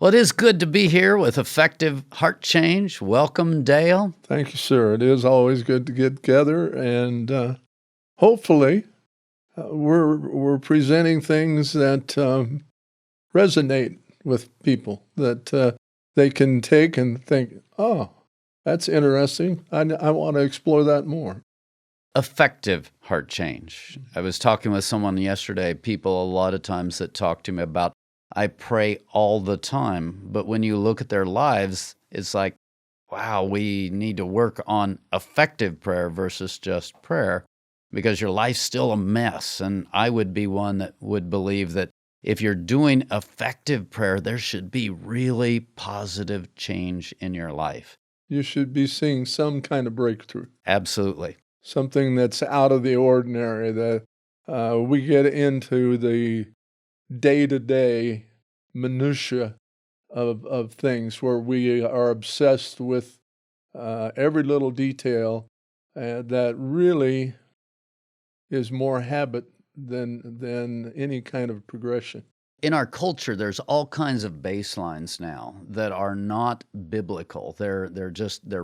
Well, it is good to be here with Effective Heart Change. Welcome, Dale. Thank you, sir. It is always good to get together, and hopefully we're presenting things that resonate with people, that they can take and think, oh, that's interesting. I want to explore that more. Effective heart change. I was talking with someone yesterday, people a lot of times that talk to me about, I pray all the time, but when you look at their lives, it's like, wow, we need to work on effective prayer versus just prayer because your life's still a mess. And I would be one that would believe that if you're doing effective prayer, there should be really positive change in your life. You should be seeing some kind of breakthrough. Absolutely. Something that's out of the ordinary, that we get into the day-to-day minutia of things where we are obsessed with every little detail that really is more habit than any kind of progression. In our culture, there's all kinds of baselines now that are not biblical. They're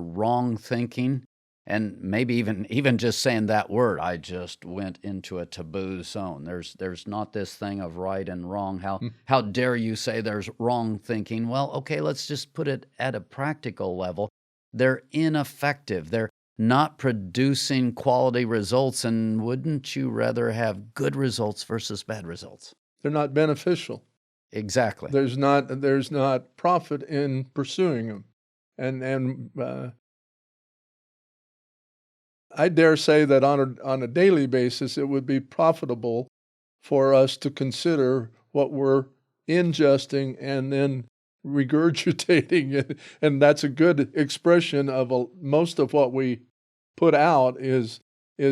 wrong thinking. And maybe even just saying that word, I just went into a taboo zone. There's not this thing of right and wrong. How dare you say there's wrong thinking? Well, okay, let's just put it at a practical level. They're ineffective. They're not producing quality results. And wouldn't you rather have good results versus bad results? They're not beneficial. Exactly. There's not profit in pursuing them, and I dare say that on a daily basis, it would be profitable for us to consider what we're ingesting and then regurgitating, and that's a good expression of most of what we put out is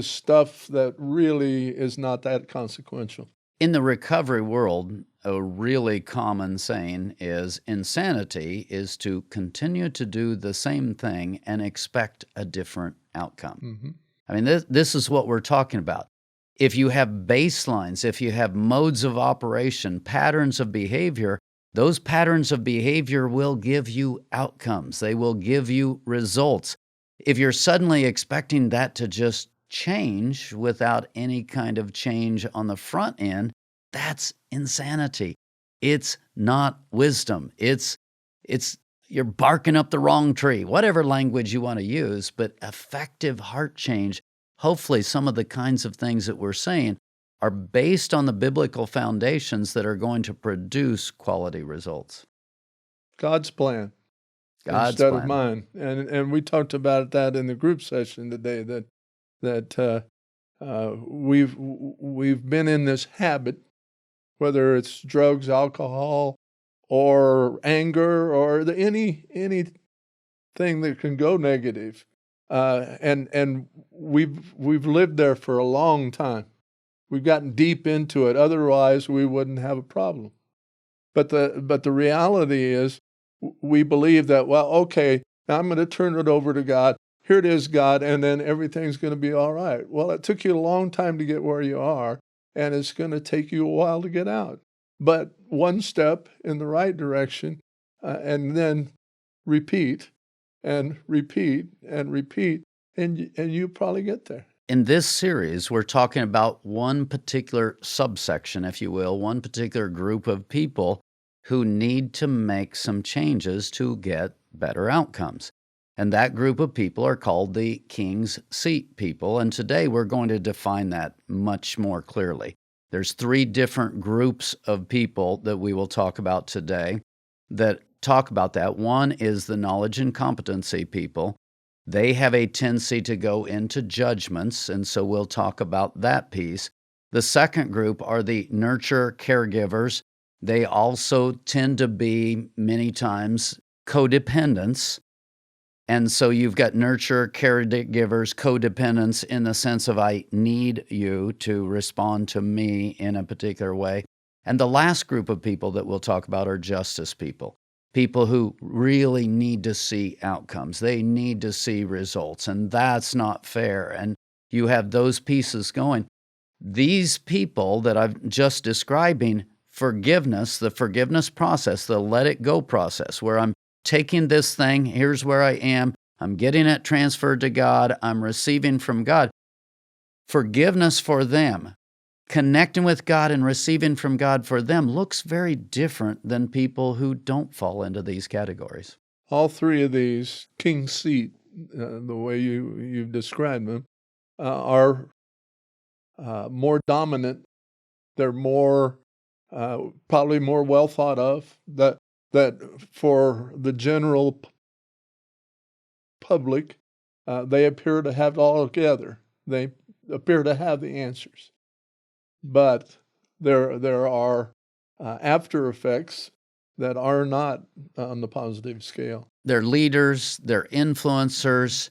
stuff that really is not that consequential. In the recovery world, a really common saying is insanity is to continue to do the same thing and expect a different outcome. Mm-hmm. I mean, this is what we're talking about. If you have baselines, if you have modes of operation, patterns of behavior, those patterns of behavior will give you outcomes. They will give you results. If you're suddenly expecting that to just change without any kind of change on the front end, that's insanity. It's not wisdom. It's you're barking up the wrong tree, whatever language you want to use, but effective heart change, hopefully some of the kinds of things that we're saying are based on the biblical foundations that are going to produce quality results. God's plan. God's instead plan. of mine. And we talked about that in the group session today, that we've been in this habit, whether it's drugs, alcohol, or anger, or anything that can go negative, and we've lived there for a long time. We've gotten deep into it. Otherwise, we wouldn't have a problem. But the reality is, we believe that, well, okay, now I'm going to turn it over to God. Here it is, God, and then everything's going to be all right. Well, it took you a long time to get where you are, and it's going to take you a while to get out. But one step in the right direction, and then repeat, and repeat, and repeat, and you probably get there. In this series, we're talking about one particular subsection, if you will, one particular group of people who need to make some changes to get better outcomes. And that group of people are called the King's Seat people. And today we're going to define that much more clearly. There's 3 different groups of people that we will talk about today that talk about that. One is the knowledge and competency people. They have a tendency to go into judgments, and so we'll talk about that piece. The second group are the nurture caregivers. They also tend to be, many times, codependents. And so you've got nurture, caregivers, codependents in the sense of I need you to respond to me in a particular way. And the last group of people that we'll talk about are justice people. People who really need to see outcomes. They need to see results, and that's not fair. And you have those pieces going. These people that I'm just describing forgiveness, the forgiveness process, the let it go process, where I'm taking this thing, here's where I am, I'm getting it transferred to God, I'm receiving from God. Forgiveness for them, connecting with God and receiving from God for them looks very different than people who don't fall into these categories. All three of these, king seat, the way you've described them, are more dominant. They're more probably more well thought of. That for the general public, they appear to have it all together. They appear to have the answers, but there are after effects that are not on the positive scale. They're leaders, they're influencers,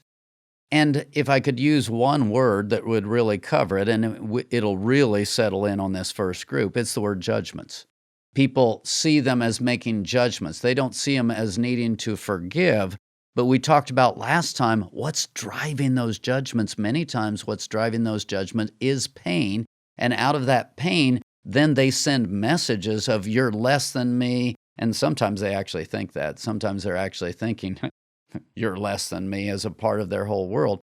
and if I could use one word that would really cover it, and it'll really settle in on this first group, it's the word judgments. People see them as making judgments. They don't see them as needing to forgive, but we talked about last time what's driving those judgments. Many times what's driving those judgments is pain, and out of that pain, then they send messages of you're less than me, and sometimes they actually think that. Sometimes they're actually thinking you're less than me as a part of their whole world.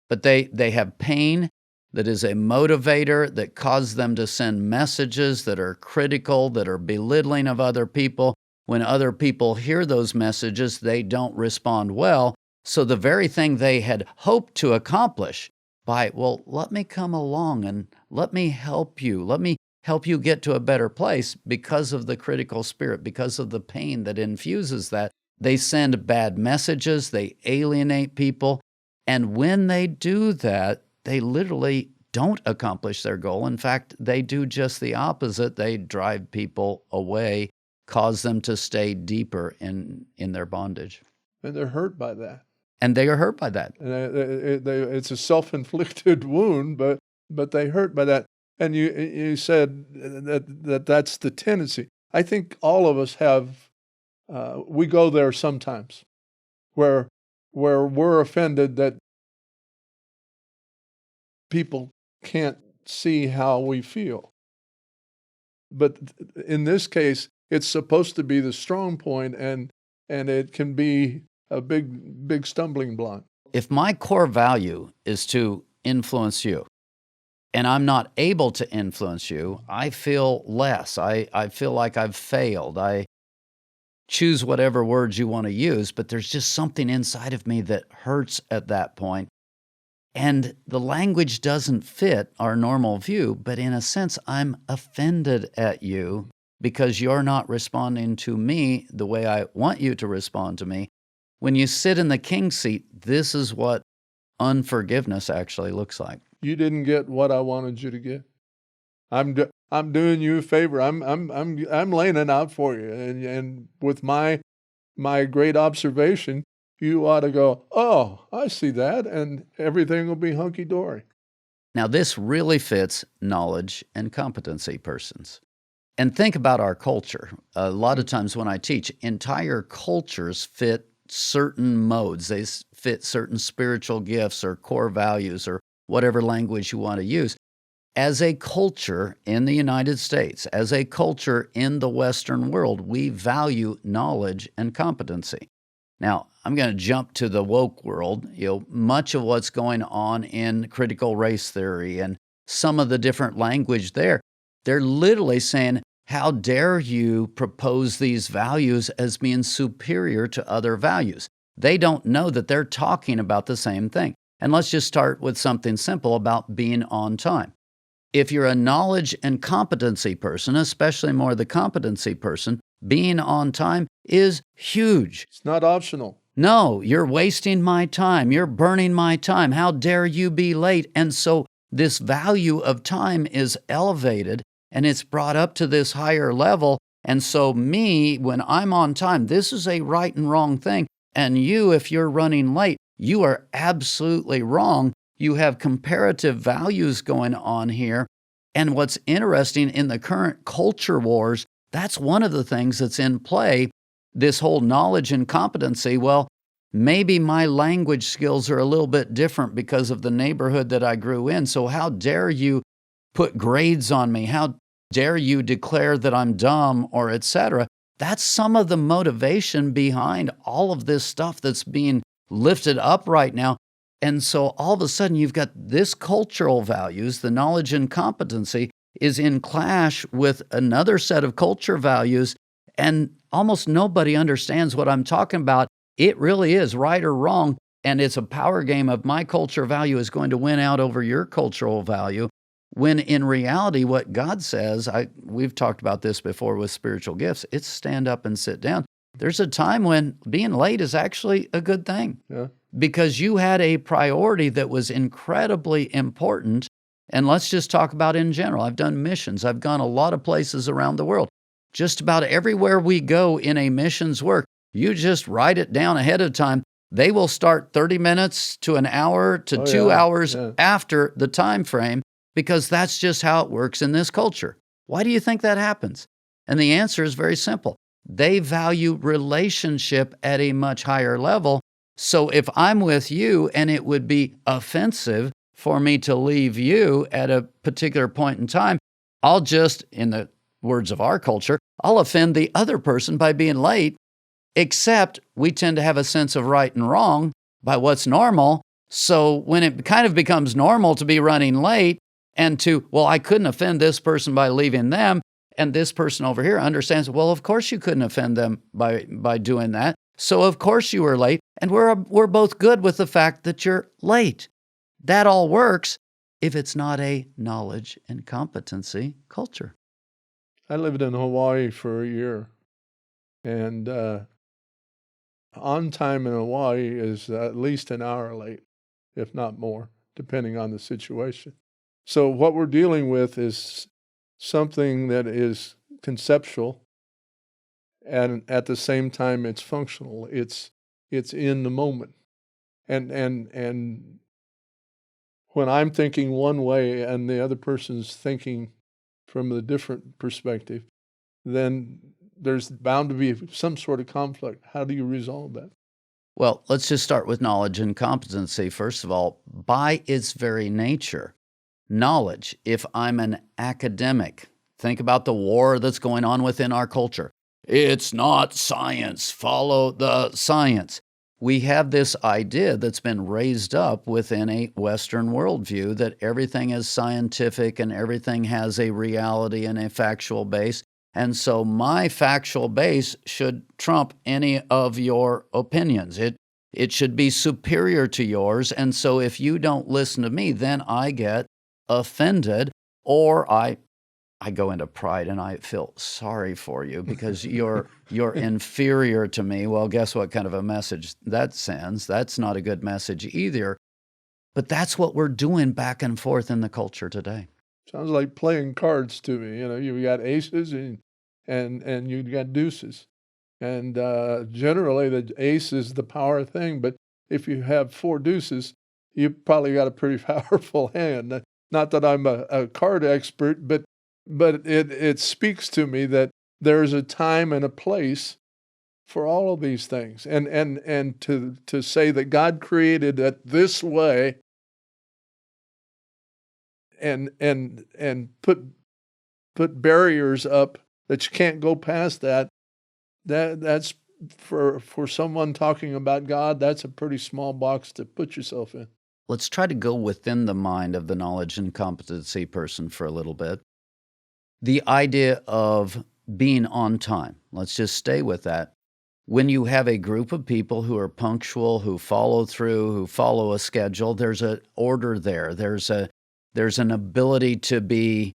But they have pain that is a motivator that causes them to send messages that are critical, that are belittling of other people. When other people hear those messages, they don't respond well. So the very thing they had hoped to accomplish by, well, let me come along and let me help you. Let me help you get to a better place because of the critical spirit, because of the pain that infuses that. They send bad messages, they alienate people, and when they do that, they literally don't accomplish their goal. In fact, they do just the opposite. They drive people away, cause them to stay deeper in their bondage. And they're hurt by that. And they are hurt by that. And it's a self-inflicted wound, but they hurt by that. And you said that's the tendency. I think all of us have, we go there sometimes, where we're offended that people can't see how we feel. But in this case, it's supposed to be the strong point, and it can be a big stumbling block. If my core value is to influence you, and I'm not able to influence you, I feel less. I feel like I've failed. I choose whatever words you want to use, but there's just something inside of me that hurts at that point. And the language doesn't fit our normal view, but in a sense, I'm offended at you because you're not responding to me the way I want you to respond to me. When you sit in the king seat, this is what unforgiveness actually looks like. You didn't get what I wanted you to get. I'm doing you a favor. I'm laying it out for you, and with my great observation, you ought to go, oh, I see that, and everything will be hunky-dory. Now, this really fits knowledge and competency persons. And think about our culture. A lot of times when I teach, entire cultures fit certain modes. They fit certain spiritual gifts or core values or whatever language you want to use. As a culture in the United States, as a culture in the Western world, we value knowledge and competency. Now, I'm going to jump to the woke world. Much of what's going on in critical race theory and some of the different language there, they're literally saying, how dare you propose these values as being superior to other values? They don't know that they're talking about the same thing. And let's just start with something simple about being on time. If you're a knowledge and competency person, especially more the competency person, being on time is huge. It's not optional. No, you're wasting my time. You're burning my time. How dare you be late? And so this value of time is elevated and it's brought up to this higher level. And so me, when I'm on time, this is a right and wrong thing. And you, if you're running late, you are absolutely wrong. You have comparative values going on here. And what's interesting in the current culture wars, that's one of the things that's in play, this whole knowledge and competency. Well, maybe my language skills are a little bit different because of the neighborhood that I grew in. So how dare you put grades on me? How dare you declare that I'm dumb, or etc. That's some of the motivation behind all of this stuff that's being lifted up right now. And so all of a sudden you've got this cultural values, the knowledge and competency is in clash with another set of culture values, and almost nobody understands what I'm talking about. It really is right or wrong, and it's a power game of my culture value is going to win out over your cultural value, when in reality what God says, we've talked about this before with spiritual gifts, it's stand up and sit down. There's a time when being late is actually a good thing. Yeah. Because you had a priority that was incredibly important. And let's just talk about in general. I've done missions. I've gone a lot of places around the world. Just about everywhere we go in a missions work, you just write it down ahead of time. They will start 30 minutes to an hour to 2 hours after the time frame, because that's just how it works in this culture. Why do you think that happens? And the answer is very simple. They value relationship at a much higher level. So if I'm with you and it would be offensive for me to leave you at a particular point in time, I'll just, in the words of our culture, I'll offend the other person by being late, except we tend to have a sense of right and wrong by what's normal. So when it kind of becomes normal to be running late and to, well, I couldn't offend this person by leaving them, and this person over here understands, well, of course you couldn't offend them by doing that. So of course you were late, and we're both good with the fact that you're late. That all works if it's not a knowledge and competency culture. I lived in Hawaii for a year, and on time in Hawaii is at least an hour late, if not more, depending on the situation. So what we're dealing with is something that is conceptual, and at the same time it's functional. It's in the moment. And when I'm thinking one way and the other person's thinking from a different perspective, then there's bound to be some sort of conflict. How do you resolve that? Well, let's just start with knowledge and competency. First of all, by its very nature, knowledge, if I'm an academic, think about the war that's going on within our culture. It's not science. Follow the science. We have this idea that's been raised up within a Western worldview that everything is scientific and everything has a reality and a factual base. And so my factual base should trump any of your opinions. It should be superior to yours. And so if you don't listen to me, then I get offended, or I go into pride and I feel sorry for you because you're inferior to me. Well, guess what kind of a message that sends? That's not a good message either. But that's what we're doing back and forth in the culture today. Sounds like playing cards to me. You've got aces and you've got deuces. And generally the ace is the power thing, but if you have four deuces, you probably got a pretty powerful hand. Not that I'm a card expert, but it speaks to me that there's a time and a place for all of these things. And to say that God created it this way and put barriers up that you can't go past that's for someone talking about God, that's a pretty small box to put yourself in. Let's try to go within the mind of the knowledge and competency person for a little bit. The idea of being on time, let's just stay with that. When you have a group of people who are punctual, who follow through, who follow a schedule, there's an order there. There's an ability to be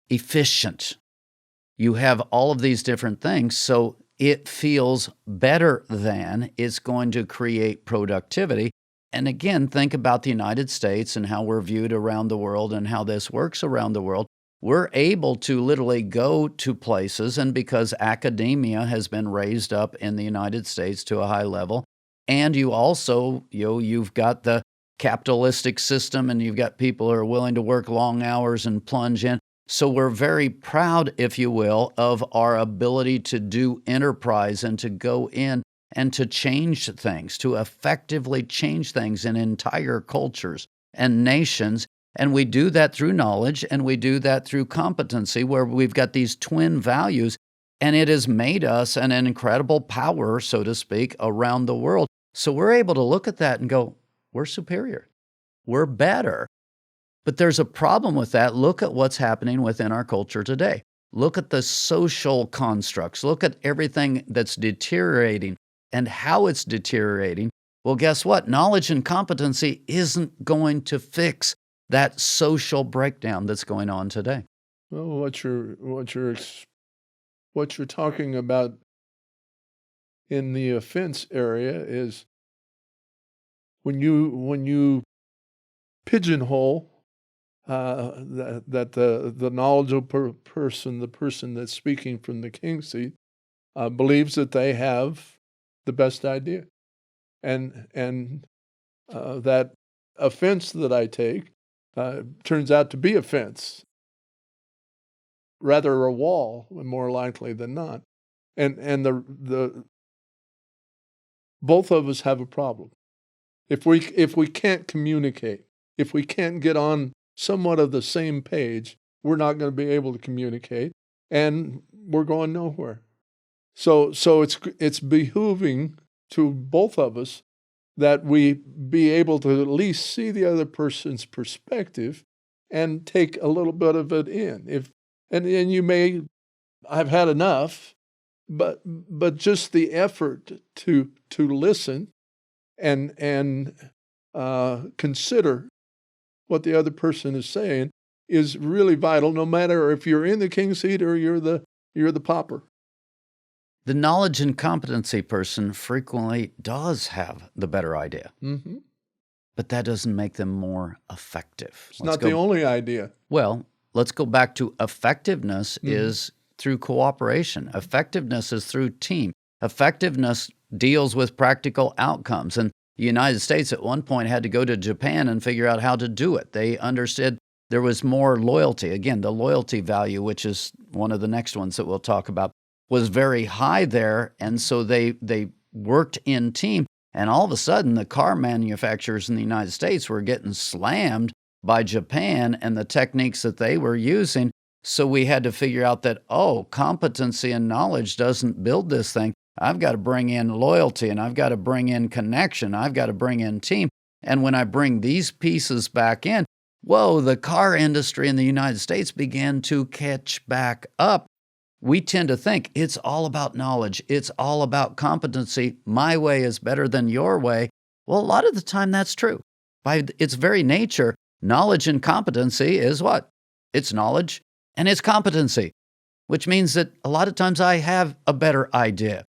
efficient. You have all of these different things, so it feels better than it's going to create productivity. And again, think about the United States and how we're viewed around the world and how this works around the world. We're able to literally go to places, and because academia has been raised up in the United States to a high level, and you also, you've got the capitalistic system, and you've got people who are willing to work long hours and plunge in. So we're very proud, if you will, of our ability to do enterprise and to go in and to change things, to effectively change things in entire cultures and nations. And we do that through knowledge, and we do that through competency, where we've got these twin values, and it has made us an incredible power, so to speak, around the world. So we're able to look at that and go, we're superior. We're better. But there's a problem with that. Look at what's happening within our culture today. Look at the social constructs. Look at everything that's deteriorating and how it's deteriorating. Well, guess what? Knowledge and competency isn't going to fix that social breakdown that's going on today. Well, what you're talking about in the offense area is when you pigeonhole that the knowledgeable person, the person that's speaking from the king's seat, believes that they have the best idea, and that offense that I take turns out to be offense, rather a wall, more likely than not, and the both of us have a problem if we can't communicate, if we can't get on somewhat of the same page, we're not going to be able to communicate, and we're going nowhere. So it's behooving to both of us that we be able to at least see the other person's perspective and take a little bit of it in. And you may, I've had enough, but just the effort to listen and consider what the other person is saying is really vital, no matter if you're in the king's seat or you're the pauper. The knowledge and competency person frequently does have the better idea, Mm-hmm. but that doesn't make them more effective. It's not the only idea. Well, let's go back to effectiveness is through cooperation. Effectiveness is through team. Effectiveness deals with practical outcomes. And the United States at one point had to go to Japan and figure out how to do it. They understood there was more loyalty. Again, the loyalty value, which is one of the next ones that we'll talk about, was very high there. And so they worked in team. And all of a sudden, the car manufacturers in the United States were getting slammed by Japan and the techniques that they were using. So we had to figure out that, competency and knowledge doesn't build this thing. I've got to bring in loyalty, and I've got to bring in connection. I've got to bring in team. And when I bring these pieces back in, the car industry in the United States began to catch back up. We tend to think it's all about knowledge. It's all about competency. My way is better than your way. Well, a lot of the time that's true. By its very nature, knowledge and competency is what? It's knowledge and it's competency, which means that a lot of times I have a better idea.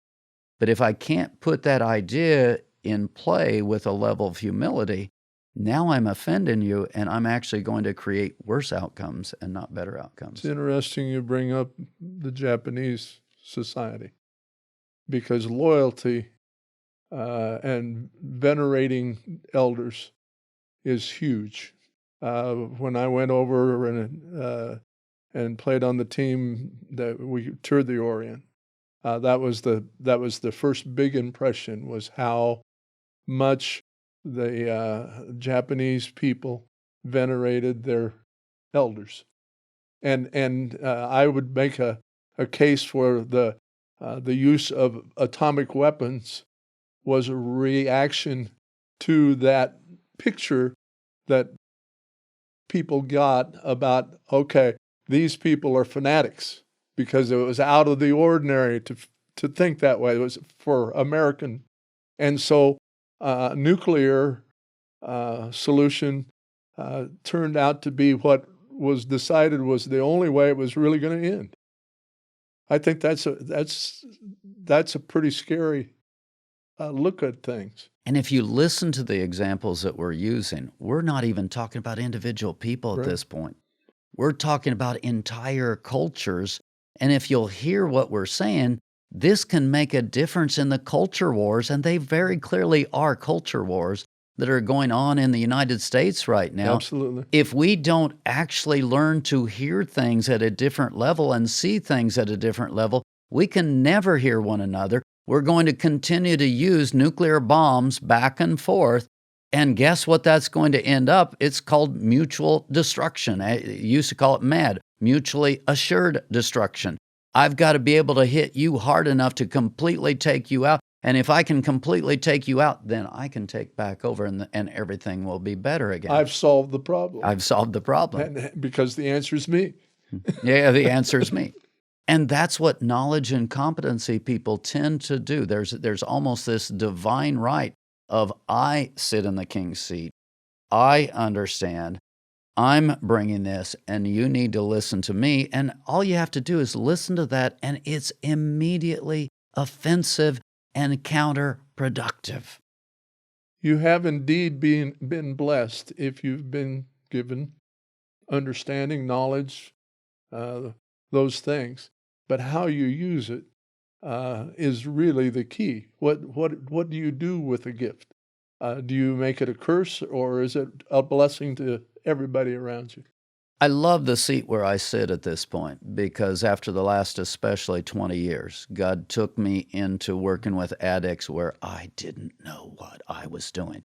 But if I can't put that idea in play with a level of humility, now I'm offending you, and I'm actually going to create worse outcomes and not better outcomes. It's interesting you bring up the Japanese society, because loyalty and venerating elders is huge. When I went over and played on the team that we toured the Orient, that was the first big impression, was how much the Japanese people venerated their elders, and I would make a case for the use of atomic weapons was a reaction to that picture that people got about, okay, these people are fanatics, because it was out of the ordinary to think that way. It was for American, and so nuclear solution turned out to be what was decided was the only way it was really going to end. I think that's a pretty scary look at things. And if you listen to the examples that we're using, we're not even talking about individual people at this point. We're talking about entire cultures. And if you'll hear what we're saying, this can make a difference in the culture wars, and they very clearly are culture wars that are going on in the United States right now. Absolutely. If we don't actually learn to hear things at a different level and see things at a different level, we can never hear one another. We're going to continue to use nuclear bombs back and forth, And guess what that's going to end up? It's called mutual destruction. I used to call it MAD, mutually assured destruction. I've got to be able to hit you hard enough to completely take you out. And if I can completely take you out, then I can take back over and everything will be better again. I've solved the problem. I've solved the problem. And because the answer is me. Yeah, the answer is me. And that's what knowledge and competency people tend to do. There's almost this divine right of I sit in the king's seat. I understand. I'm bringing this, and you need to listen to me. And all you have to do is listen to that, and it's immediately offensive and counterproductive. You have indeed been blessed if you've been given understanding, knowledge, those things. But how you use it is really the key. What do you do with a gift? Do you make it a curse, or is it a blessing to everybody around you? I love the seat where I sit at this point because after the last especially 20 years, God took me into working with addicts where I didn't know what I was doing.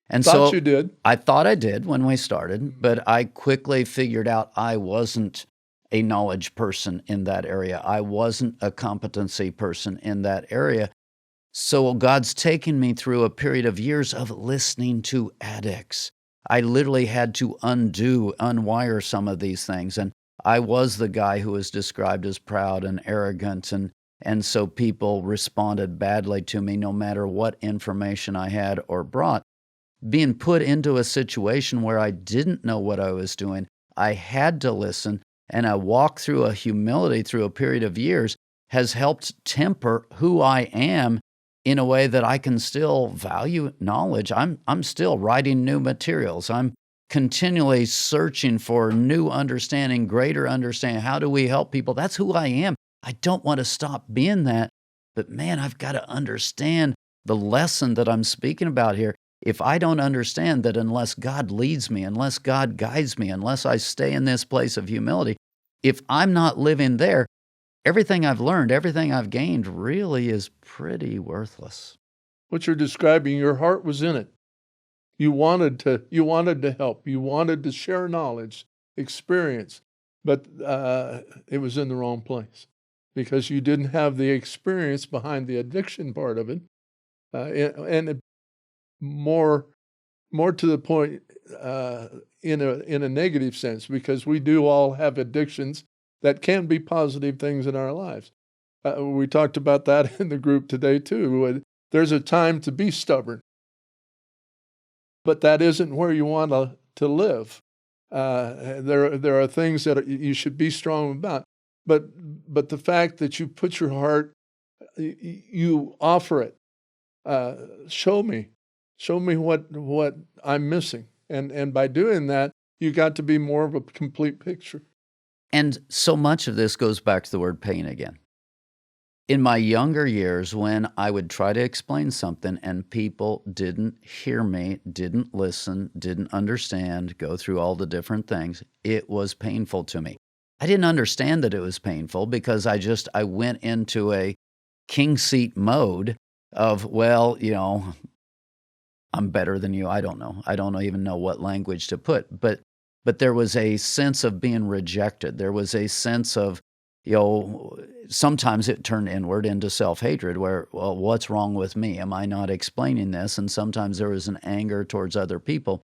And Thought so you did. I thought I did when we started, but I quickly figured out I wasn't a knowledge person in that area. I wasn't a competency person in that area. So God's taken me through a period of years of listening to addicts. I literally had to unwire some of these things. And I was the guy who was described as proud and arrogant. And so people responded badly to me no matter what information I had or brought. Being put into a situation where I didn't know what I was doing, I had to listen. And I walked through a humility through a period of years has helped temper who I am in a way that I can still value knowledge. I'm still writing new materials. I'm continually searching for new understanding, greater understanding. How do we help people? That's who I am. I don't want to stop being that. But man, I've got to understand the lesson that I'm speaking about here. If I don't understand that unless God leads me, unless God guides me, unless I stay in this place of humility, if I'm not living there, everything I've learned, everything I've gained really is pretty worthless. What you're describing, your heart was in it. You wanted to help. You wanted to share knowledge, experience, but it was in the wrong place because you didn't have the experience behind the addiction part of it, and more to the point in a negative sense, because we do all have addictions that can be positive things in our lives. We talked about that in the group today too. There's a time to be stubborn, but that isn't where you want to live. There are things that you should be strong about, but the fact that you put your heart, you offer it. Show me what I'm missing, and by doing that, you got to be more of a complete picture. And so much of this goes back to the word pain again. In my younger years, when I would try to explain something and people didn't hear me, didn't listen, didn't understand, go through all the different things, it was painful to me. I didn't understand that it was painful because I went into a king seat mode of, well, I'm better than you. I don't know. I don't even know what language to put. But there was a sense of being rejected. There was a sense of, sometimes it turned inward into self-hatred where, well, what's wrong with me? Am I not explaining this? And sometimes there was an anger towards other people.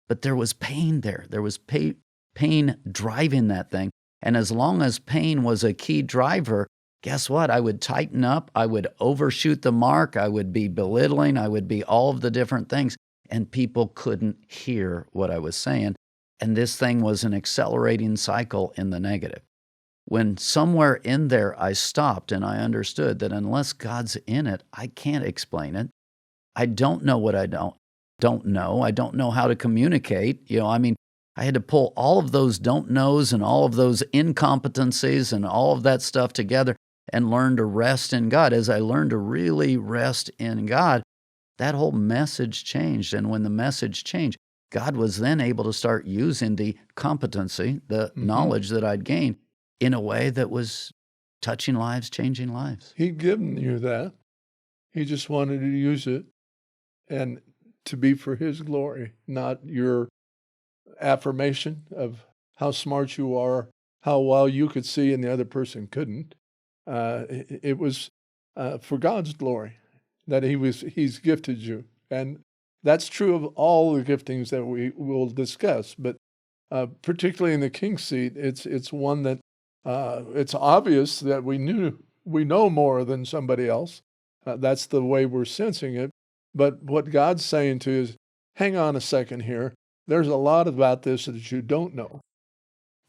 But there was pain there. There was pain driving that thing. And as long as pain was a key driver, guess what? I would tighten up. I would overshoot the mark. I would be belittling. I would be all of the different things. And people couldn't hear what I was saying. And this thing was an accelerating cycle in the negative. When somewhere in there I stopped and I understood that unless God's in it, I can't explain it. I don't know what I don't know. I don't know how to communicate. I had to pull all of those don't knows and all of those incompetencies and all of that stuff together and learn to rest in God. As I learned to really rest in God, that whole message changed. And when the message changed, God was then able to start using the competency, the knowledge that I'd gained in a way that was touching lives, changing lives. He'd given you that. He just wanted to use it and to be for His glory, not your affirmation of how smart you are, how well you could see and the other person couldn't. It was for God's glory that He's gifted you. And that's true of all the giftings that we will discuss. But particularly in the King's seat, it's one that it's obvious that we know more than somebody else. That's the way we're sensing it. But what God's saying to is, hang on a second here. There's a lot about this that you don't know.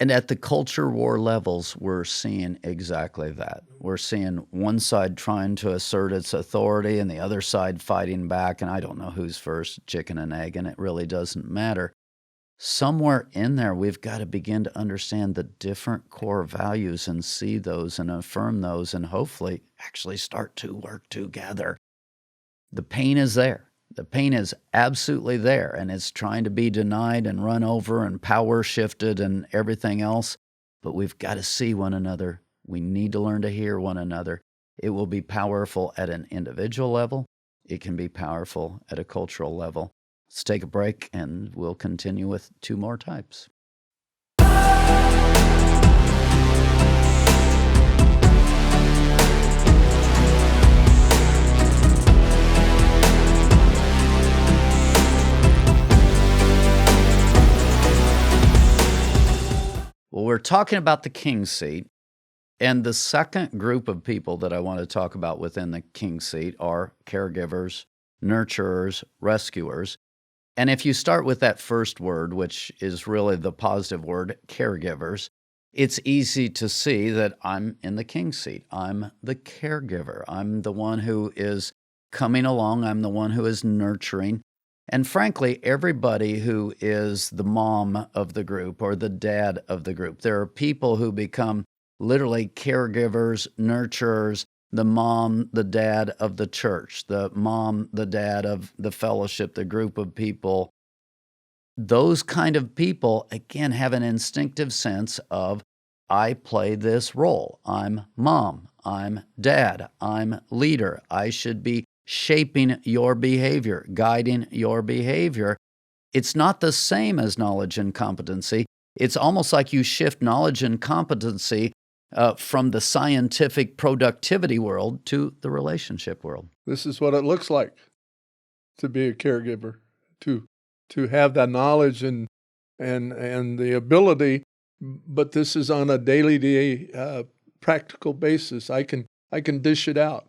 And at the culture war levels, we're seeing exactly that. We're seeing one side trying to assert its authority and the other side fighting back. And I don't know who's first, chicken and egg, and it really doesn't matter. Somewhere in there, we've got to begin to understand the different core values and see those and affirm those and hopefully actually start to work together. The pain is there. The pain is absolutely there, and it's trying to be denied and run over and power shifted and everything else. But we've got to see one another. We need to learn to hear one another. It will be powerful at an individual level. It can be powerful at a cultural level. Let's take a break, and we'll continue with two more types. Well, we're talking about the King's seat, and the second group of people that I want to talk about within the King's seat are caregivers, nurturers, rescuers. And if you start with that first word, which is really the positive word, caregivers, it's easy to see that I'm in the King's seat. I'm the caregiver. I'm the one who is coming along. I'm the one who is nurturing. And frankly, everybody who is the mom of the group or the dad of the group, there are people who become literally caregivers, nurturers, the mom, the dad of the church, the mom, the dad of the fellowship, the group of people. Those kind of people, again, have an instinctive sense of, I play this role. I'm mom. I'm dad. I'm leader. I should be shaping your behavior, guiding your behavior. It's not the same as knowledge and competency. It's almost like you shift knowledge and competency from the scientific productivity world to the relationship world. This is what it looks like to be a caregiver, to have that knowledge and the ability, but this is on a daily practical basis. I can dish it out.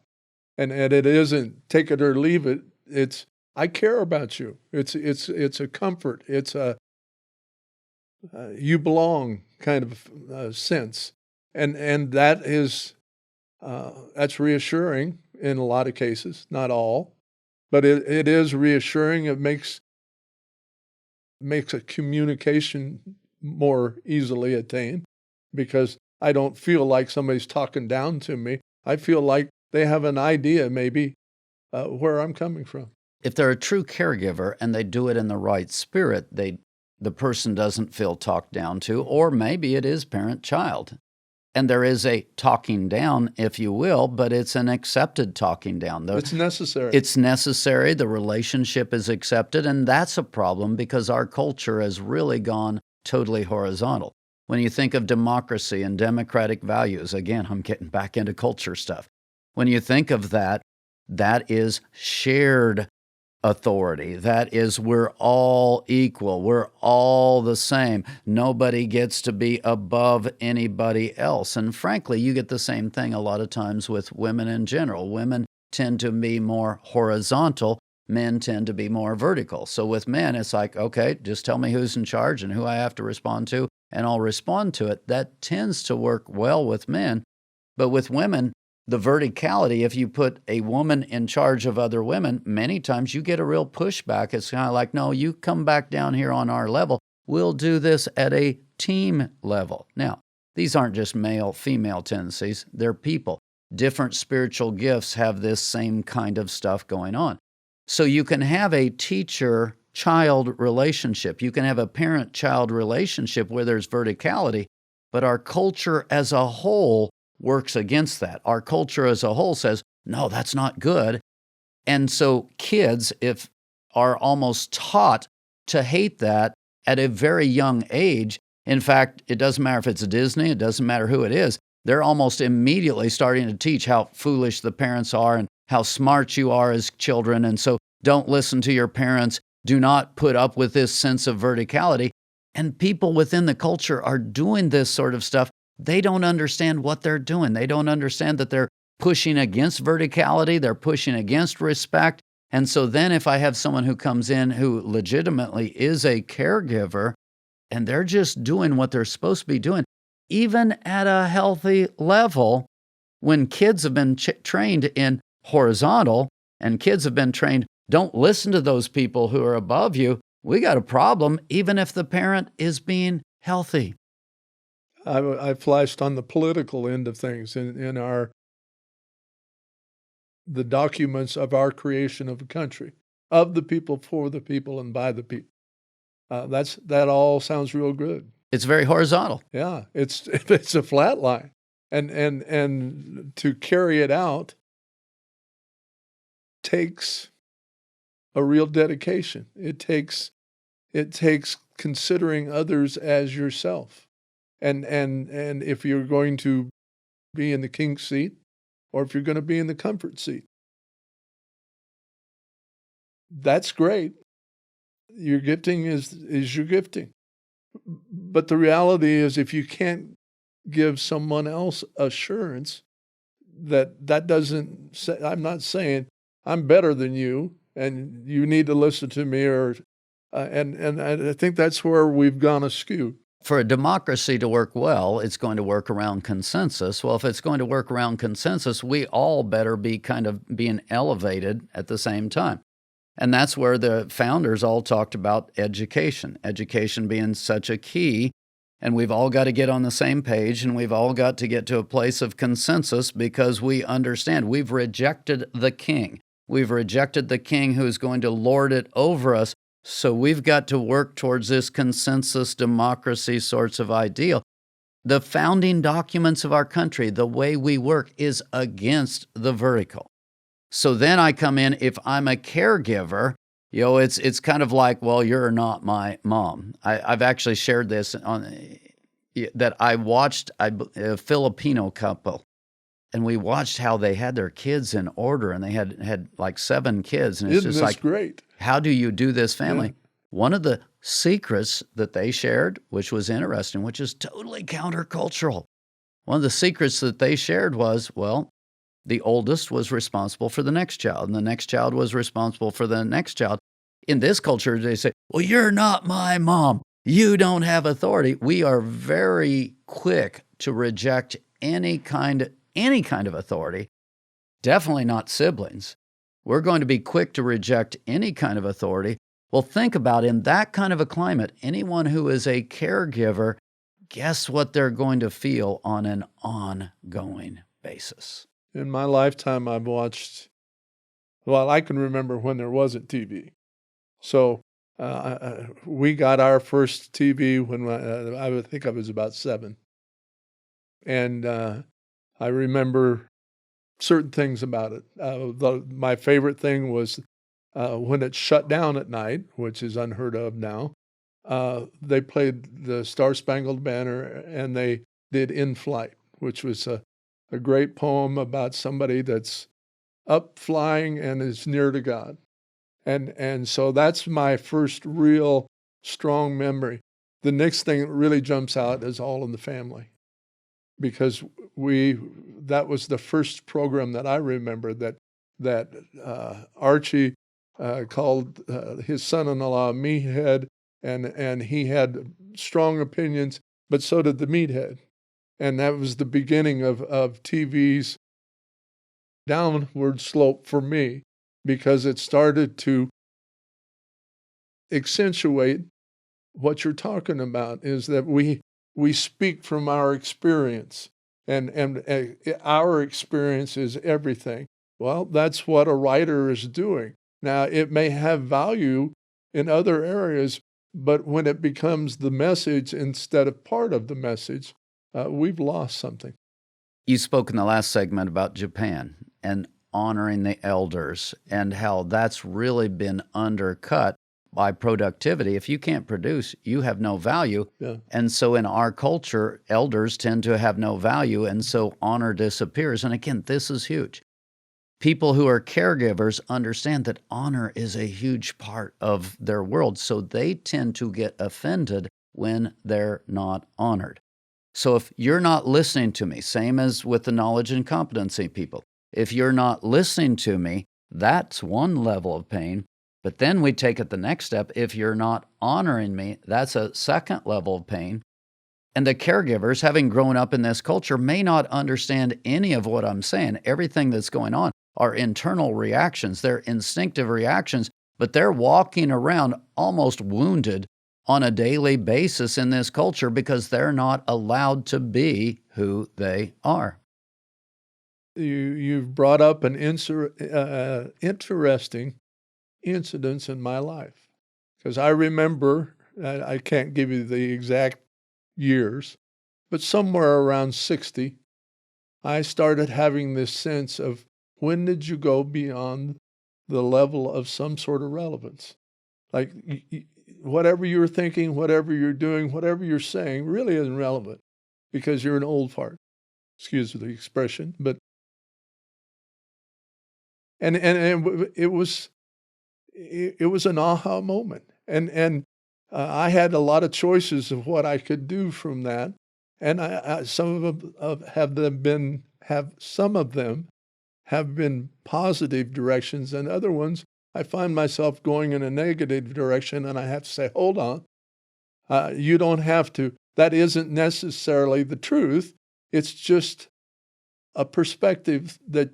And it isn't take it or leave it. It's I care about you. It's a comfort. It's a you belong kind of sense, and that is that's reassuring in a lot of cases, not all, but it is reassuring. It makes a communication more easily attained because I don't feel like somebody's talking down to me. I feel like they have an idea, maybe, where I'm coming from. If they're a true caregiver and they do it in the right spirit, the person doesn't feel talked down to, or maybe it is parent-child. And there is a talking down, if you will, but it's an accepted talking down. It's necessary. It's necessary. The relationship is accepted, and that's a problem because our culture has really gone totally horizontal. When you think of democracy and democratic values, again, I'm getting back into culture stuff. When you think of that, that is shared authority. That is, we're all equal. We're all the same. Nobody gets to be above anybody else. And frankly, you get the same thing a lot of times with women in general. Women tend to be more horizontal. Men tend to be more vertical. So with men, it's like, okay, just tell me who's in charge and who I have to respond to, and I'll respond to it. That tends to work well with men. But with women, the verticality, if you put a woman in charge of other women, many times you get a real pushback. It's kind of like, no, you come back down here on our level. We'll do this at a team level. Now, these aren't just male-female tendencies. They're people. Different spiritual gifts have this same kind of stuff going on. So you can have a teacher-child relationship. You can have a parent-child relationship where there's verticality, but our culture as a whole works against that. Our culture as a whole says, no, that's not good. And so kids, if are almost taught to hate that at a very young age. In fact, it doesn't matter if it's Disney, it doesn't matter who it is. They're almost immediately starting to teach how foolish the parents are and how smart you are as children. And so don't listen to your parents. Do not put up with this sense of verticality. And people within the culture are doing this sort of stuff. They don't understand what they're doing. They don't understand that they're pushing against verticality. They're pushing against respect. And so then if I have someone who comes in who legitimately is a caregiver and they're just doing what they're supposed to be doing, even at a healthy level, when kids have been trained in horizontal and kids have been trained, don't listen to those people who are above you, we got a problem, even if the parent is being healthy. I flashed on the political end of things in the documents of our creation of a country, of the people, for the people, and by the people. That all sounds real good. It's very horizontal. Yeah, it's a flat line, and to carry it out takes a real dedication. It takes considering others as yourself, and if you're going to be in the king's seat, or if you're going to be in the comfort seat, that's great. Your gifting is your gifting. But the reality is, if you can't give someone else assurance that doesn't say, I'm not saying I'm better than you and you need to listen to me, or and I think that's where we've gone askew. For a democracy to work well, it's going to work around consensus. Well, if it's going to work around consensus, we all better be kind of being elevated at the same time. And that's where the founders all talked about education being such a key. And we've all got to get on the same page, and we've all got to get to a place of consensus because we understand we've rejected the king. We've rejected the king who is going to lord it over us. So we've got to work towards this consensus democracy sorts of ideal. The founding documents of our country, the way we work, is against the vertical. So then I come in, if I'm a caregiver, it's kind of like, well, you're not my mom. I've actually shared this that I watched a Filipino couple, and we watched how they had their kids in order, and they had like 7 kids. And it's Isn't just this like, great? How do you do this family? Yeah. One of the secrets that they shared, which was interesting, which is totally countercultural. One of the secrets that they shared was, well, the oldest was responsible for the next child, and the next child was responsible for the next child. In this culture, they say, well, you're not my mom. You don't have authority. We are very quick to reject any kind of authority, definitely not siblings. We're going to be quick to reject any kind of authority. Well, think about in that kind of a climate, anyone who is a caregiver, guess what they're going to feel on an ongoing basis? In my lifetime, I've watched, well, I can remember when there wasn't TV. So we got our first TV when I would think I was about 7. And I remember certain things about it. My favorite thing was when it shut down at night, which is unheard of now. They played the Star Spangled Banner, and they did In Flight, which was a great poem about somebody that's up flying and is near to God. And so that's my first real strong memory. The next thing that really jumps out is All in the Family, because that was the first program that I remember that Archie called his son-in-law Meathead, and he had strong opinions, but so did the Meathead. And that was the beginning of TV's downward slope for me, because it started to accentuate what you're talking about, is that we speak from our experience, and our experience is everything. Well, that's what a writer is doing. Now, it may have value in other areas, but when it becomes the message instead of part of the message, we've lost something. You spoke in the last segment about Japan, and honoring the elders and how that's really been undercut by productivity. If you can't produce, you have no value. Yeah. And so in our culture, elders tend to have no value, and so honor disappears. And again, this is huge. People who are caregivers understand that honor is a huge part of their world, so they tend to get offended when they're not honored. So if you're not listening to me, same as with the knowledge and competency people, if you're not listening to me, that's one level of pain. But then we take it the next step. If you're not honoring me, that's a second level of pain. And the caregivers, having grown up in this culture, may not understand any of what I'm saying. Everything that's going on are internal reactions. They're instinctive reactions, but they're walking around almost wounded on a daily basis in this culture because they're not allowed to be who they are. You've brought up an interesting incidents in my life, because I remember, I can't give you the exact years, but somewhere around 60, I started having this sense of, when did you go beyond the level of some sort of relevance? Like, whatever you're thinking, whatever you're doing, whatever you're saying really isn't relevant because you're an old fart. Excuse the expression, but and it was an aha moment, and I had a lot of choices of what I could do from that, and some of them have been positive directions, and other ones I find myself going in a negative direction, and I have to say, hold on, you don't have to. That isn't necessarily the truth. It's just a perspective that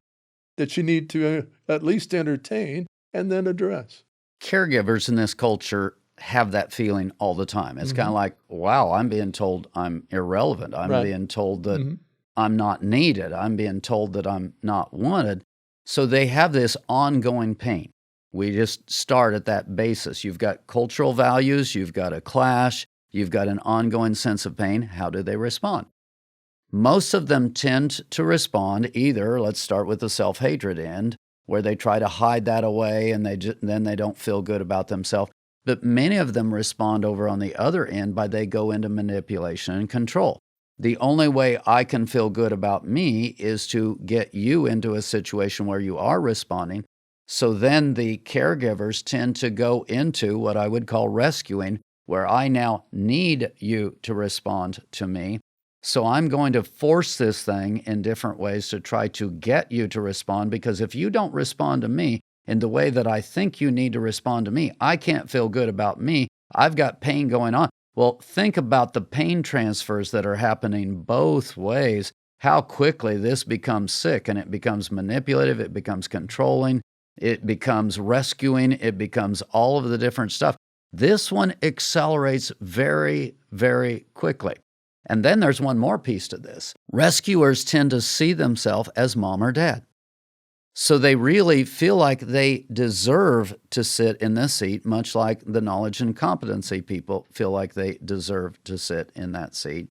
you need to at least entertain and then address. Caregivers in this culture have that feeling all the time. It's kind of like, wow, I'm being told I'm irrelevant. I'm Right. being told that I'm not needed. I'm being told that I'm not wanted. So they have this ongoing pain. We just start at that basis. You've got cultural values, you've got a clash, you've got an ongoing sense of pain. How do they respond? Most of them tend to respond either, let's start with the self-hatred end, where they try to hide that away and then they don't feel good about themselves. But many of them respond over on the other end by they go into manipulation and control. The only way I can feel good about me is to get you into a situation where you are responding. So then the caregivers tend to go into what I would call rescuing, where I now need you to respond to me. So I'm going to force this thing in different ways to try to get you to respond, because if you don't respond to me in the way that I think you need to respond to me, I can't feel good about me. I've got pain going on. Well, think about the pain transfers that are happening both ways, how quickly this becomes sick, and it becomes manipulative, it becomes controlling, it becomes rescuing, it becomes all of the different stuff. This one accelerates very, very quickly. And then there's one more piece to this. Rescuers tend to see themselves as mom or dad. So they really feel like they deserve to sit in this seat, much like the knowledge and competency people feel like they deserve to sit in that seat.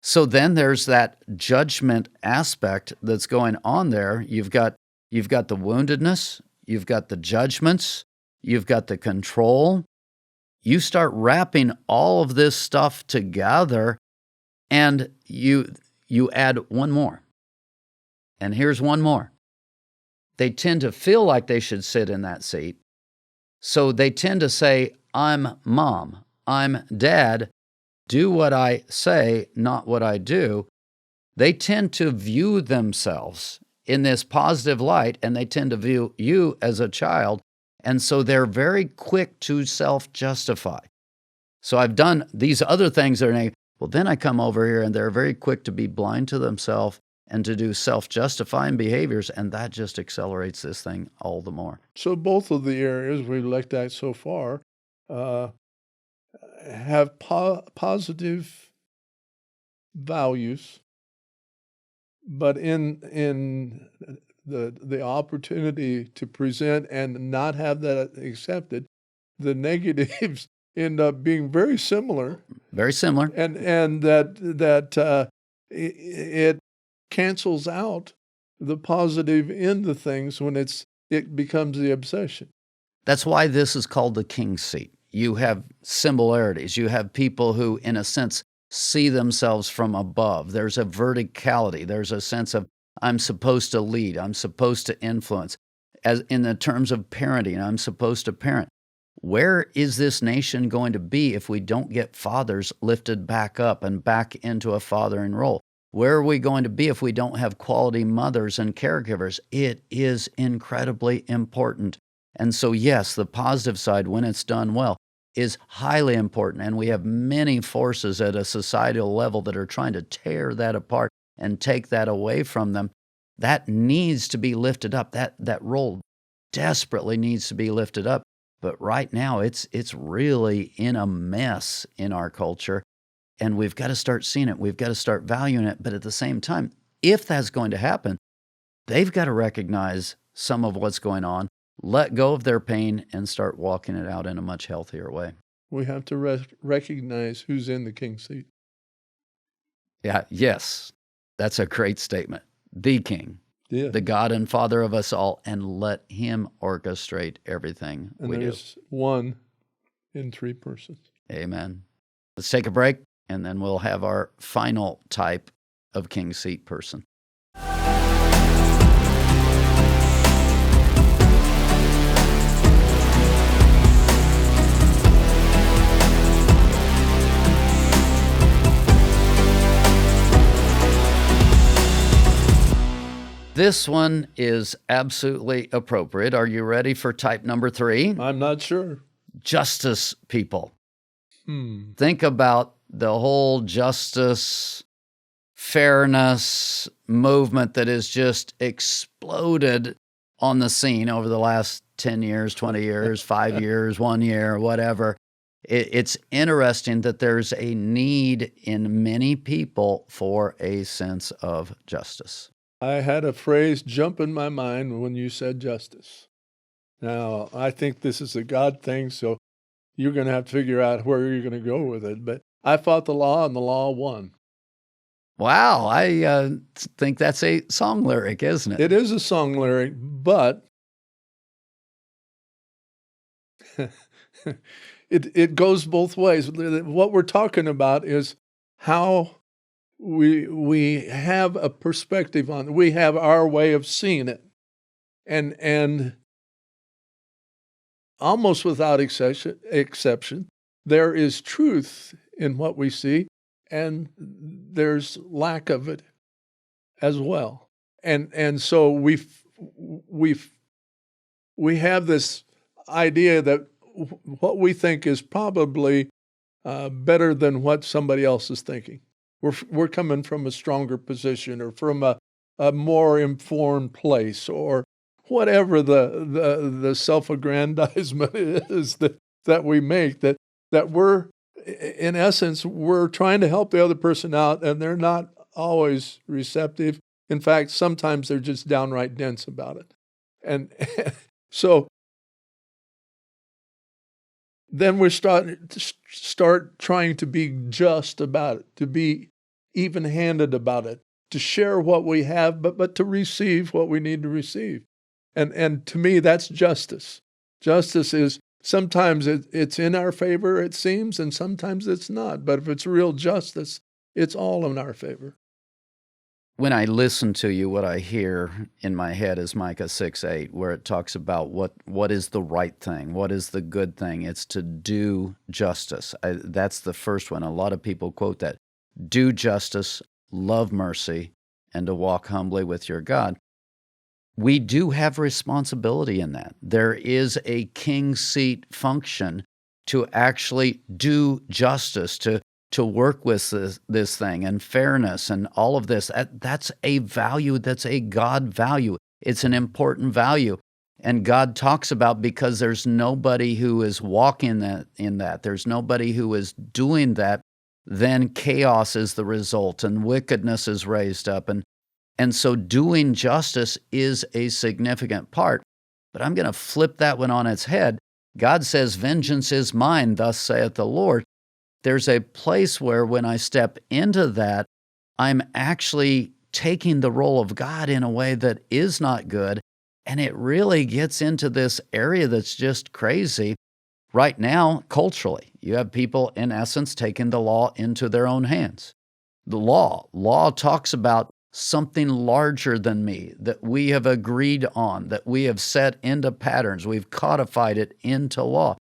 So then there's that judgment aspect that's going on there. You've got the woundedness, you've got the judgments, you've got the control. You start wrapping all of this stuff together, and you add one more. And here's one more. They tend to feel like they should sit in that seat. So they tend to say, I'm mom, I'm dad, do what I say, not what I do. They tend to view themselves in this positive light, and they tend to view you as a child. And so they're very quick to self-justify. So I've done these other things that are, well, then I come over here and they're very quick to be blind to themselves and to do self-justifying behaviors, and that just accelerates this thing all the more. So both of the areas we've looked at so far have positive values, but in the opportunity to present and not have that accepted, the negatives end up being very similar. Very similar. And that it cancels out the positive in the things when it becomes the obsession. That's why this is called the king's seat. You have similarities. You have people who, in a sense, see themselves from above. There's a verticality. There's a sense of, I'm supposed to lead. I'm supposed to influence. As in the terms of parenting, I'm supposed to parent. Where is this nation going to be if we don't get fathers lifted back up and back into a fathering role? Where are we going to be if we don't have quality mothers and caregivers? It is incredibly important. And so, yes, the positive side, when it's done well, is highly important. And we have many forces at a societal level that are trying to tear that apart and take that away from them. That needs to be lifted up. That role desperately needs to be lifted up. But right now, it's really in a mess in our culture. And we've got to start seeing it. We've got to start valuing it. But at the same time, if that's going to happen, they've got to recognize some of what's going on, let go of their pain, and start walking it out in a much healthier way. We have to recognize who's in the king's seat. Yeah, yes, that's a great statement. The King, the God and Father of us all, and let Him orchestrate everything we do. There's one in three persons. Amen. Let's take a break, and then we'll have our final type of king seat person. This one is absolutely appropriate. Are you ready for type number 3? I'm not sure. Justice people. Think about the whole justice, fairness movement that has just exploded on the scene over the last 10 years, 20 years, 5 years, 1 year, whatever. It's interesting that there's a need in many people for a sense of justice. I had a phrase jump in my mind when you said justice. Now, I think this is a God thing, so you're going to have to figure out where you're going to go with it. But I fought the law, and the law won. Wow, I think that's a song lyric, isn't it? It is a song lyric, but it goes both ways. What we're talking about is how we have a perspective on it. We have our way of seeing it. And almost without exception, there is truth in what we see, and there's lack of it as well. And so we have this idea that what we think is probably better than what somebody else is thinking. We're coming from a stronger position, or from a more informed place, or whatever the self-aggrandizement is that we make, that we're, in essence, we're trying to help the other person out, and they're not always receptive. In fact, sometimes they're just downright dense about it. And so then we start trying to be just about it, to be even-handed about it, to share what we have, but to receive what we need to receive. And to me, that's justice. Justice is sometimes it's in our favor, it seems, and sometimes it's not. But if it's real justice, it's all in our favor. When I listen to you, what I hear in my head is Micah 6:8, where it talks about what is the right thing, what is the good thing. It's to do justice. That's the first one. A lot of people quote that. Do justice, love mercy, and to walk humbly with your God. We do have responsibility in that. There is a king seat function to actually do justice, to work with this thing, and fairness and all of this. That's a value, that's a God value. It's an important value. And God talks about, because there's nobody who is walking in that, there's nobody who is doing that, then chaos is the result and wickedness is raised up. And so doing justice is a significant part. But I'm going to flip that one on its head. God says, vengeance is mine, thus saith the Lord. There's a place where when I step into that, I'm actually taking the role of God in a way that is not good. And it really gets into this area that's just crazy. Right now, culturally, you have people, in essence, taking the law into their own hands. The law talks about something larger than me that we have agreed on, that we have set into patterns. We've codified it into law.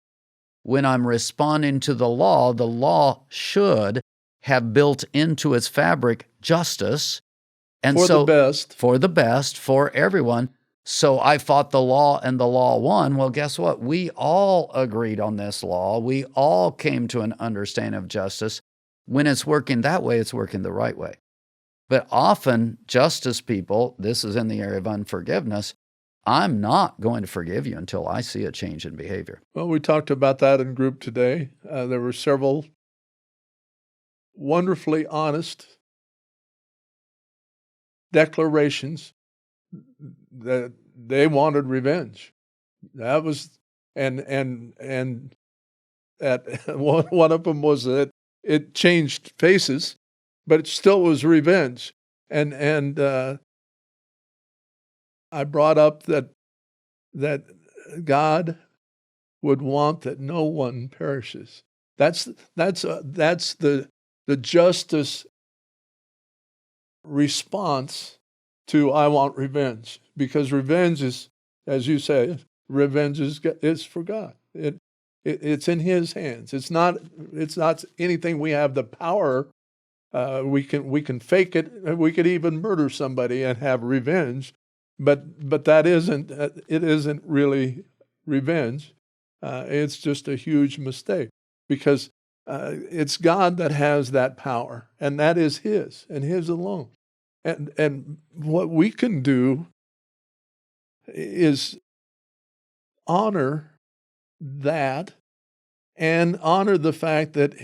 When I'm responding to the law should have built into its fabric justice. And For the so, best. for the best, for everyone. So I fought the law and the law won. Well, guess what? We all agreed on this law. We all came to an understanding of justice. When it's working that way, it's working the right way. But often, justice people, this is in the area of unforgiveness, I'm not going to forgive you until I see a change in behavior. Well, we talked about that in group today. There were several wonderfully honest declarations that they wanted revenge. That was, and at one of them was that it changed faces, but it still was revenge. And I brought up that God would want that no one perishes. That's the justice response to I want revenge, because revenge is, as you say, revenge is for God. It's in His hands. It's not anything we have the power. We can fake it. We could even murder somebody and have revenge, but that isn't it isn't really revenge. It's just a huge mistake, because it's God that has that power, and that is His and His alone. And what we can do is honor that and honor the fact that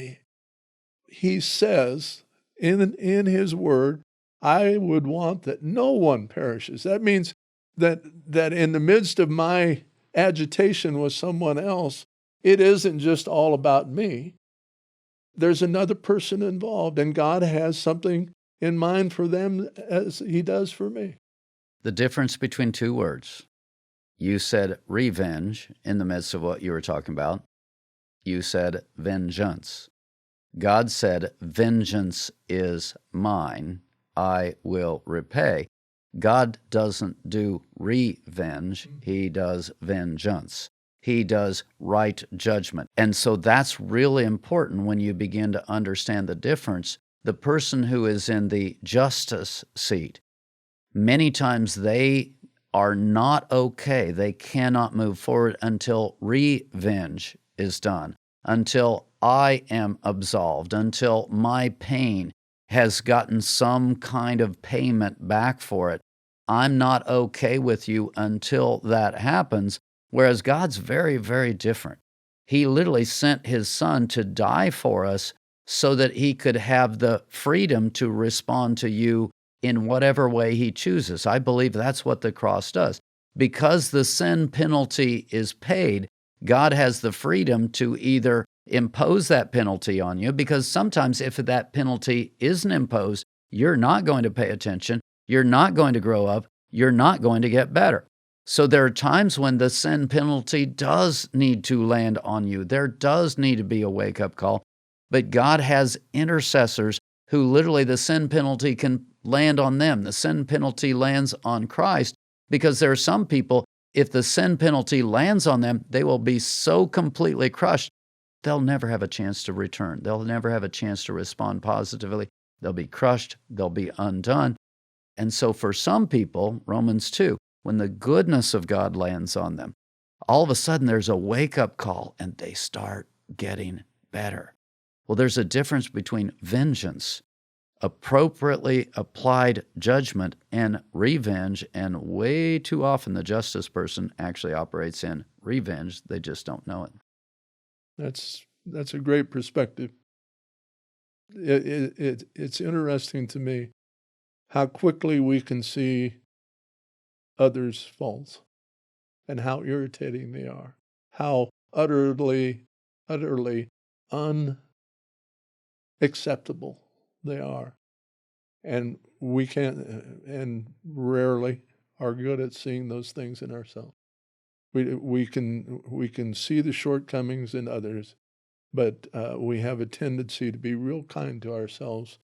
He says in His word, I would want that no one perishes. That means that in the midst of my agitation with someone else, it isn't just all about me. There's another person involved, and God has something in mind for them as He does for me. The difference between two words. You said revenge in the midst of what you were talking about. You said vengeance. God said, vengeance is mine. I will repay. God doesn't do revenge. He does vengeance. He does right judgment. And so that's really important when you begin to understand the difference. The person who is in the justice seat, many times they are not okay. They cannot move forward until revenge is done, until I am absolved, until my pain has gotten some kind of payment back for it. I'm not okay with you until that happens, whereas God's very, very different. He literally sent His Son to die for us so that He could have the freedom to respond to you in whatever way He chooses. I believe that's what the cross does. Because the sin penalty is paid, God has the freedom to either impose that penalty on you, because sometimes if that penalty isn't imposed, you're not going to pay attention, you're not going to grow up, you're not going to get better. So there are times when the sin penalty does need to land on you. There does need to be a wake-up call. But God has intercessors who literally the sin penalty can land on them. The sin penalty lands on Christ, because there are some people, if the sin penalty lands on them, they will be so completely crushed, they'll never have a chance to return. They'll never have a chance to respond positively. They'll be crushed. They'll be undone. And so for some people, Romans 2, when the goodness of God lands on them, all of a sudden there's a wake-up call and they start getting better. Well, there's a difference between vengeance, appropriately applied judgment, and revenge, and way too often the justice person actually operates in revenge. They just don't know it. That's a great perspective. It's interesting to me how quickly we can see others' faults and how irritating they are, how utterly unacceptable they are. And we can, and rarely are good at seeing those things in ourselves. We can see the shortcomings in others, but we have a tendency to be real kind to ourselves.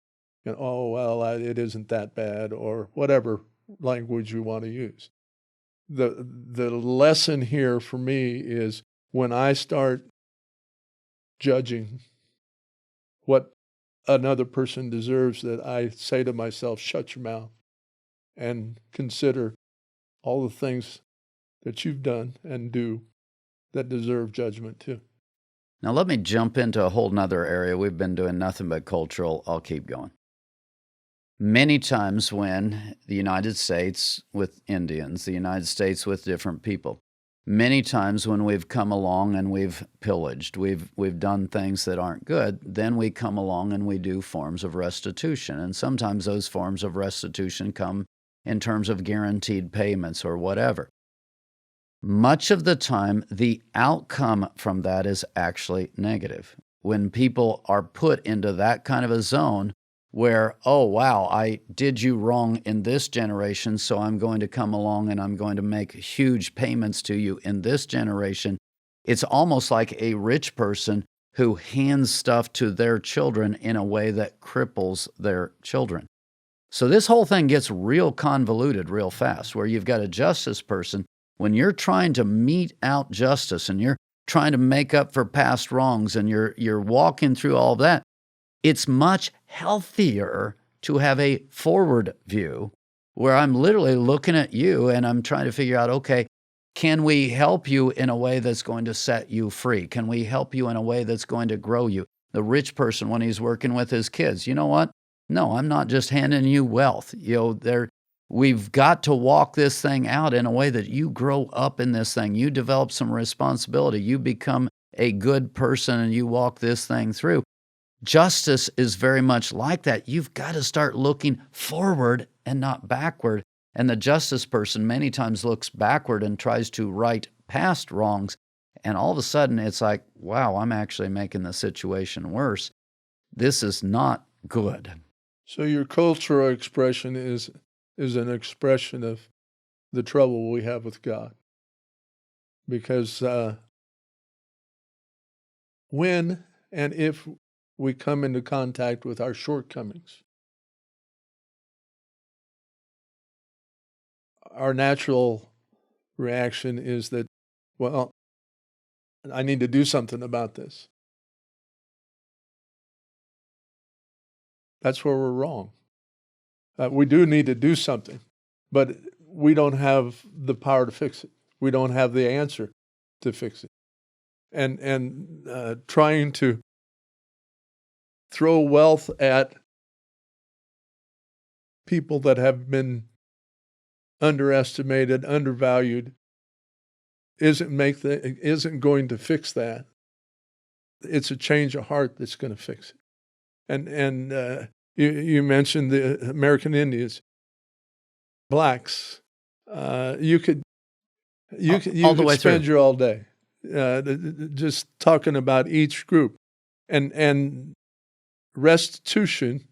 And oh well, it isn't that bad, or whatever language you want to use. The lesson here for me is when I start judging what another person deserves, that I say to myself, shut your mouth and consider all the things that you've done and do that deserve judgment too. Now, let me jump into a whole nother area. We've been doing nothing but cultural. I'll keep going. Many times when the United States with Indians, the United States with different people, many times when we've come along and we've pillaged, we've done things that aren't good, then we come along and we do forms of restitution. And sometimes those forms of restitution come in terms of guaranteed payments or whatever. Much of the time, the outcome from that is actually negative. When people are put into that kind of a zone where, oh, wow, I did you wrong in this generation, so I'm going to come along and I'm going to make huge payments to you in this generation, it's almost like a rich person who hands stuff to their children in a way that cripples their children. So this whole thing gets real convoluted real fast, where you've got a justice person. When you're trying to mete out justice and you're trying to make up for past wrongs and you're walking through all of that, it's much healthier to have a forward view where I'm literally looking at you and I'm trying to figure out, okay, can we help you in a way that's going to set you free? Can we help you in a way that's going to grow you? The rich person, when he's working with his kids, you know what? No, I'm not just handing you wealth. We've got to walk this thing out in a way that you grow up in this thing. You develop some responsibility. You become a good person and you walk this thing through. Justice is very much like that. You've got to start looking forward and not backward. And the justice person many times looks backward and tries to right past wrongs. And all of a sudden it's like, wow, I'm actually making the situation worse. This is not good. So your cultural expression is an expression of the trouble we have with God. Because when and if we come into contact with our shortcomings, our natural reaction is that, well, I need to do something about this. That's where we're wrong. We do need to do something, but we don't have the power to fix it. We don't have the answer to fix it. And trying to throw wealth at people that have been underestimated, undervalued, isn't going to fix that. It's a change of heart that's going to fix it. And you mentioned the American Indians, blacks. You could spend your all day just talking about each group, and restitution.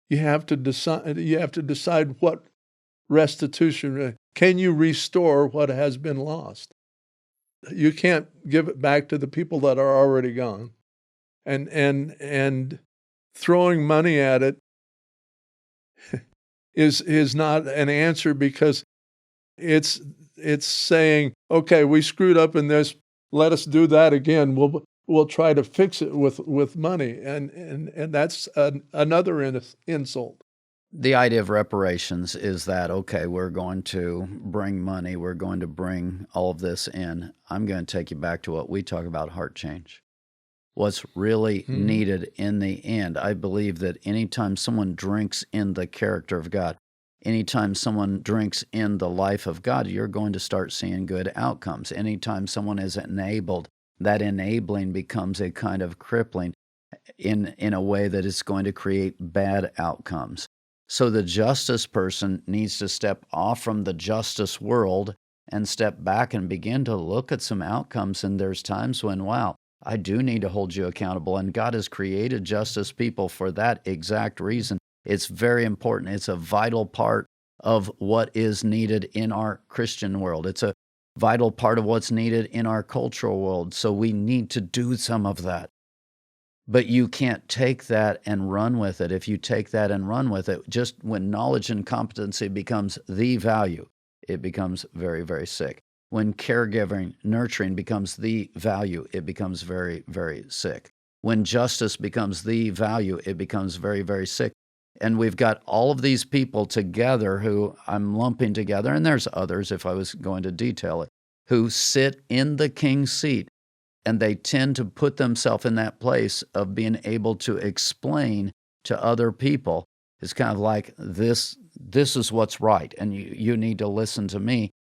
You have to decide what restitution. Can you restore what has been lost? You can't give it back to the people that are already gone. And throwing money at it is not an answer, because it's saying, okay, we screwed up in this, let us do that again. We'll try to fix it with money, and that's another insult. The idea of reparations is that, okay, we're going to bring money, we're going to bring all of this in. I'm going to take you back to what we talk about, heart change. What's really needed in the end. I believe that anytime someone drinks in the character of God, anytime someone drinks in the life of God, you're going to start seeing good outcomes. Anytime someone is enabled, that enabling becomes a kind of crippling in a way that is going to create bad outcomes. So the justice person needs to step off from the justice world and step back and begin to look at some outcomes. And there's times when, wow, I do need to hold you accountable. And God has created justice people for that exact reason. It's very important. It's a vital part of what is needed in our Christian world. It's a vital part of what's needed in our cultural world. So we need to do some of that. But you can't take that and run with it. If you take that and run with it, just when knowledge and competency becomes the value, it becomes very, very sick. When caregiving, nurturing becomes the value, it becomes very, very sick. When justice becomes the value, it becomes very, very sick. And we've got all of these people together who I'm lumping together, and there's others if I was going to detail it, who sit in the king's seat, and they tend to put themselves in that place of being able to explain to other people. It's kind of like, this is what's right, and you need to listen to me.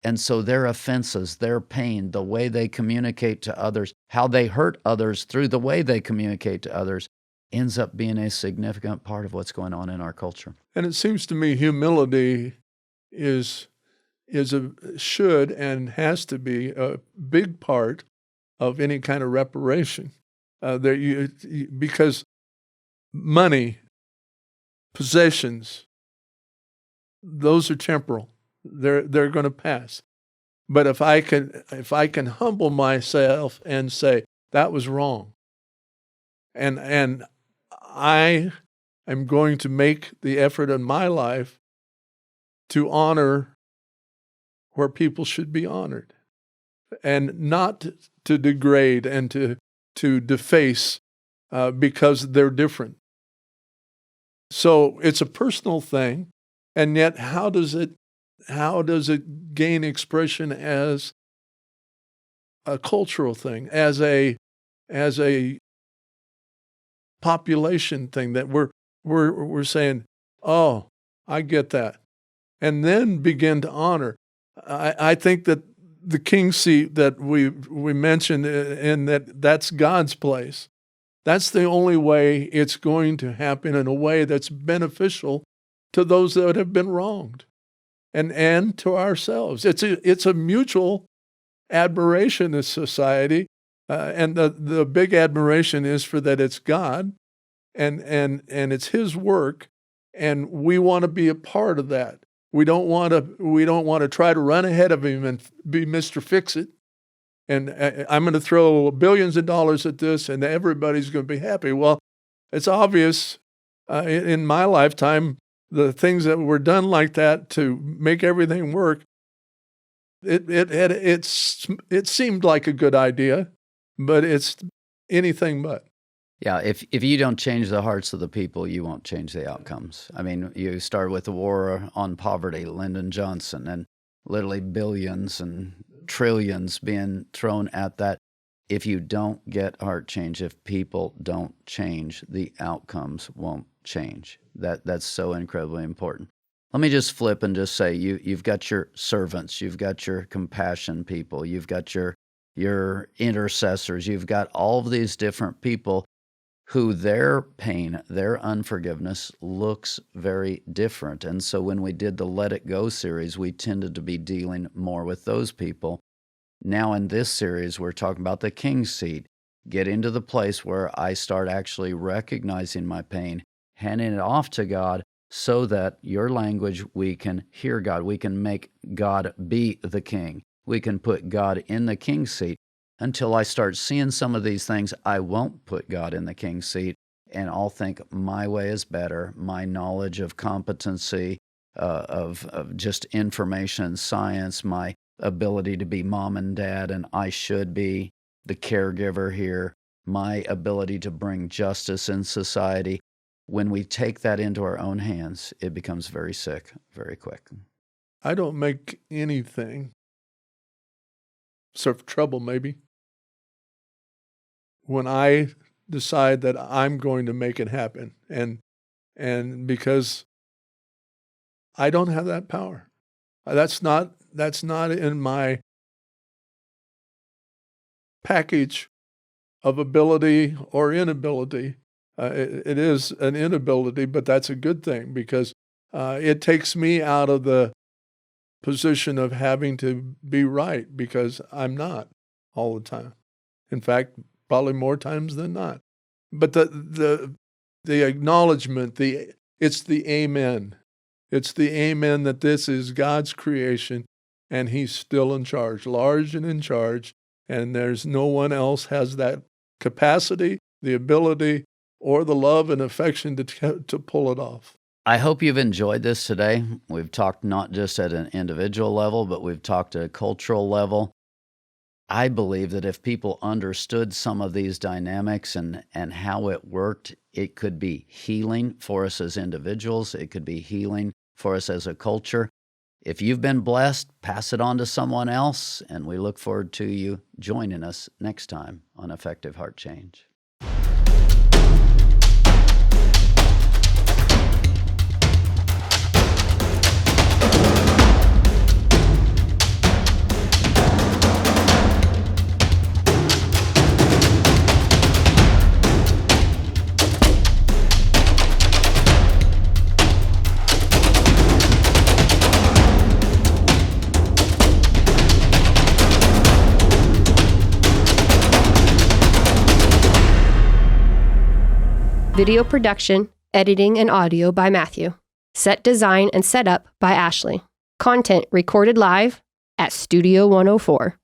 And so their offenses, their pain, the way they communicate to others, how they hurt others through the way they communicate to others, ends up being a significant part of what's going on in our culture. And it seems to me humility should and has to be a big part of any kind of reparation. Because money, possessions, those are temporal. They're going to pass. But if I can humble myself and say that was wrong, and I am going to make the effort in my life to honor where people should be honored, and not to degrade and to deface because they're different. So it's a personal thing, and yet how does it gain expression as a cultural thing, as a population thing, that we're saying, oh, I get that, and then begin to honor. I think that the king's seat that we mentioned, in that's God's place. That's the only way it's going to happen in a way that's beneficial to those that have been wronged, and to ourselves. It's a mutual admiration in society, and the big admiration is for that it's God, and it's His work, and we want to be a part of that. We don't want to try to run ahead of Him and be Mr. Fix-It. And I'm going to throw billions of dollars at this, and everybody's going to be happy. Well, it's obvious in my lifetime, the things that were done like that to make everything work, it seemed like a good idea, but it's anything but. Yeah, if you don't change the hearts of the people, you won't change the outcomes. I mean, you start with the war on poverty, Lyndon Johnson, and literally billions and trillions being thrown at that. If you don't get heart change, if people don't change, the outcomes won't change. That's so incredibly important. Let me just flip and just say, you've got your servants, you've got your compassion people, you've got your intercessors, you've got all of these different people who their pain, their unforgiveness looks very different. And so when we did the Let It Go series, we tended to be dealing more with those people. Now in this series, we're talking about the king's seat. Get into the place where I start actually recognizing my pain, handing it off to God, so that your language, we can hear God. We can make God be the king. We can put God in the king's seat. Until I start seeing some of these things, I won't put God in the king's seat, and I'll think my way is better. My knowledge of competency, of just information, science, my ability to be mom and dad, and I should be the caregiver here, my ability to bring justice in society. When we take that into our own hands, it becomes very sick very quick. I don't make anything, sort of trouble maybe, when I decide that I'm going to make it happen, and because I don't have that power. That's not in my package of ability or inability. It is an inability, but that's a good thing, because it takes me out of the position of having to be right, because I'm not all the time. In fact, probably more times than not. But the acknowledgement, it's the amen. It's the amen that this is God's creation, and He's still in charge, large and in charge, and there's no one else has that capacity, the ability, or the love and affection to pull it off. I hope you've enjoyed this today. We've talked not just at an individual level, but we've talked at a cultural level. I believe that if people understood some of these dynamics and how it worked, it could be healing for us as individuals. It could be healing for us as a culture. If you've been blessed, pass it on to someone else, and we look forward to you joining us next time on Effective Heart Change. Video production, editing, and audio by Matthew. Set design and setup by Ashley. Content recorded live at Studio 104.